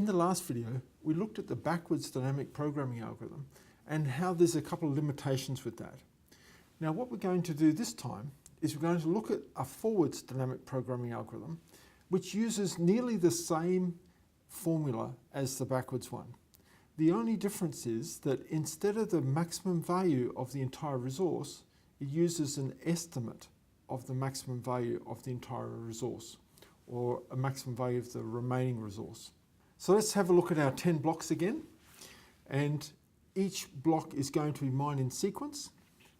the last video, we looked at the backwards dynamic programming algorithm and how there's a couple of limitations with that. Now what we're going to do this time is we're going to look at a forwards dynamic programming algorithm which uses nearly the same formula as the backwards one. The only difference is that instead of the maximum value of the entire resource, it uses an estimate of the maximum value of the entire resource, or a maximum value of the remaining resource. So let's have a look at our 10 blocks again, and each block is going to be mined in sequence.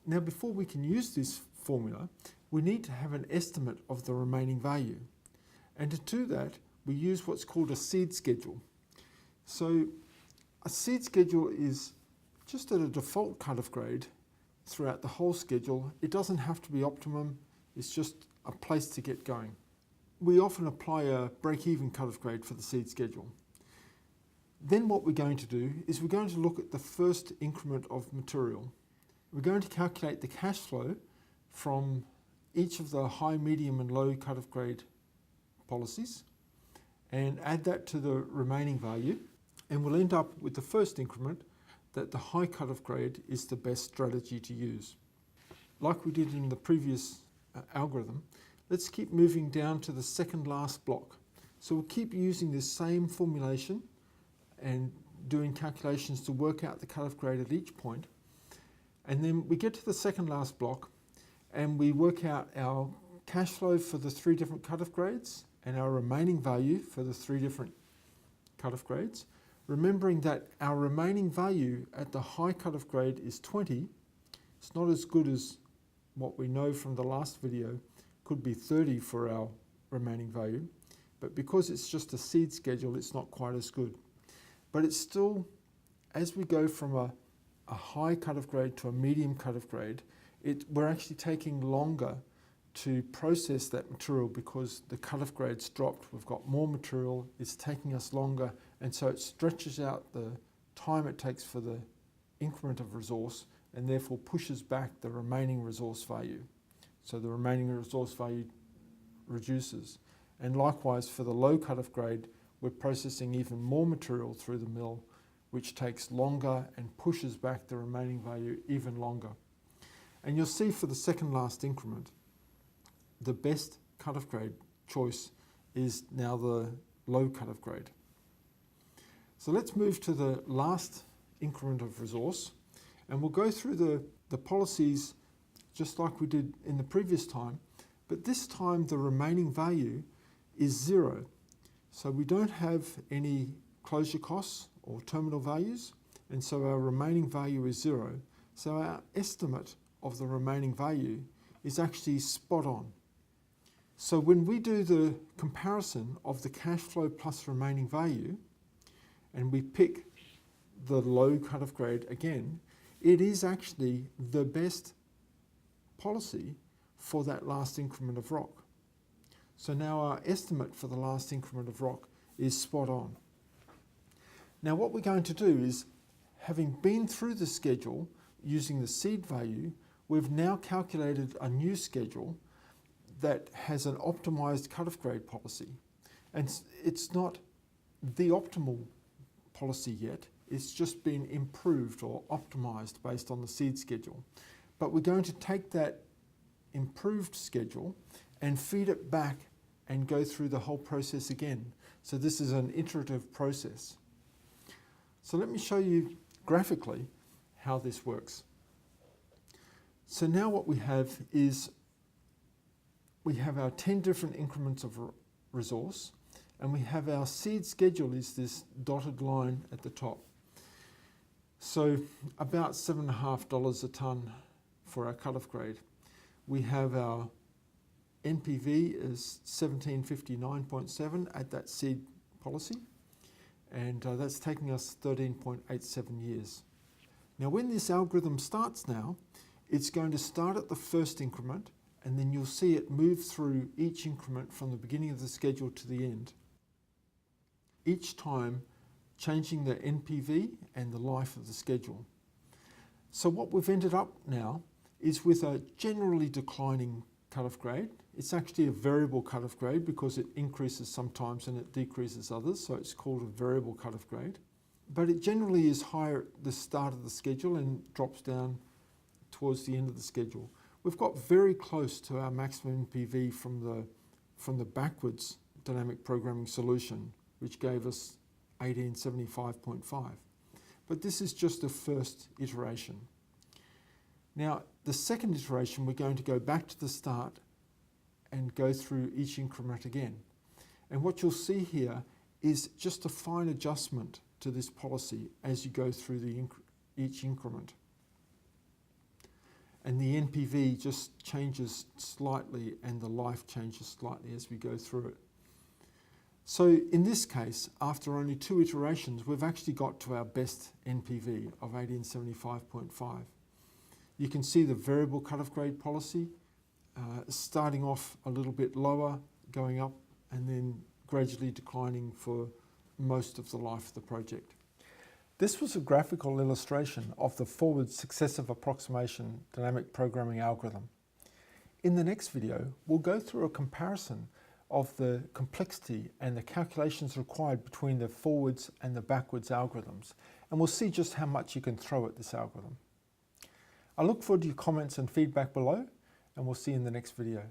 Now before we can use this formula, we need to have an estimate of the remaining value. And to do that, we use what's called a seed schedule. So a seed schedule is just at a default cutoff grade throughout the whole schedule. It doesn't have to be optimum, it's just a place to get going. We often apply a break-even cutoff grade for the seed schedule. Then what we're going to do is we're going to look at the first increment of material. We're going to calculate the cash flow from each of the high, medium and low cutoff grade policies and add that to the remaining value, and we'll end up with the first increment that the high cutoff grade is the best strategy to use. Like we did in the previous algorithm, let's keep moving down to the second last block. So we'll keep using this same formulation and doing calculations to work out the cutoff grade at each point. And then we get to the second last block and we work out our cash flow for the 3 different cutoff grades and our remaining value for the 3 different cutoff grades. Remembering that our remaining value at the high cutoff grade is 20. It's not as good as what we know from the last video, could be 30 for our remaining value, but because it's just a seed schedule, it's not quite as good. But it's still, as we go from a high cutoff grade to a medium cutoff grade, we're actually taking longer to process that material because the cutoff grade's dropped, we've got more material, it's taking us longer, and so it stretches out the time it takes for the increment of resource and therefore pushes back the remaining resource value. So the remaining resource value reduces. And likewise for the low cutoff grade, we're processing even more material through the mill, which takes longer and pushes back the remaining value even longer. And you'll see for the second last increment, the best cutoff grade choice is now the low cutoff grade. So let's move to the last increment of resource, and we'll go through the policies just like we did in the previous time, but this time the remaining value is 0. So we don't have any closure costs or terminal values, and so our remaining value is 0. So our estimate of the remaining value is actually spot on. So when we do the comparison of the cash flow plus remaining value, and we pick the low cutoff grade again, it is actually the best policy for that last increment of rock. So now our estimate for the last increment of rock is spot on. Now what we're going to do is, having been through the schedule using the seed value, we've now calculated a new schedule that has an optimized cutoff grade policy. And it's not the optimal policy yet, it's just been improved or optimized based on the seed schedule. But we're going to take that improved schedule and feed it back and go through the whole process again. So this is an iterative process. So let me show you graphically how this works. So now what we have is we have our 10 different increments of resource, and we have our seed schedule is this dotted line at the top. So about $7.50 a tonne for our cutoff grade. We have our NPV is 1759.7 at that seed policy, and that's taking us 13.87 years. Now when this algorithm starts now, it's going to start at the first increment, and then you'll see it move through each increment from the beginning of the schedule to the end. Each time changing the NPV and the life of the schedule. So what we've ended up now is with a generally declining cut-off grade. It's actually a variable cut-off grade because it increases sometimes and it decreases others, so it's called a variable cut-off grade. But it generally is higher at the start of the schedule and drops down towards the end of the schedule. We've got very close to our maximum NPV from the backwards dynamic programming solution, which gave us 1875.5. But this is just the first iteration. Now, the second iteration, we're going to go back to the start and go through each increment again. And what you'll see here is just a fine adjustment to this policy as you go through each increment. And the NPV just changes slightly and the life changes slightly as we go through it. So in this case, after only 2 iterations, we've actually got to our best NPV of 1875.5. You can see the variable cut-off grade policy starting off a little bit lower, going up, and then gradually declining for most of the life of the project. This was a graphical illustration of the forward successive approximation dynamic programming algorithm. In the next video, we'll go through a comparison of the complexity and the calculations required between the forwards and the backwards algorithms, and we'll see just how much you can throw at this algorithm. I look forward to your comments and feedback below, and we'll see you in the next video.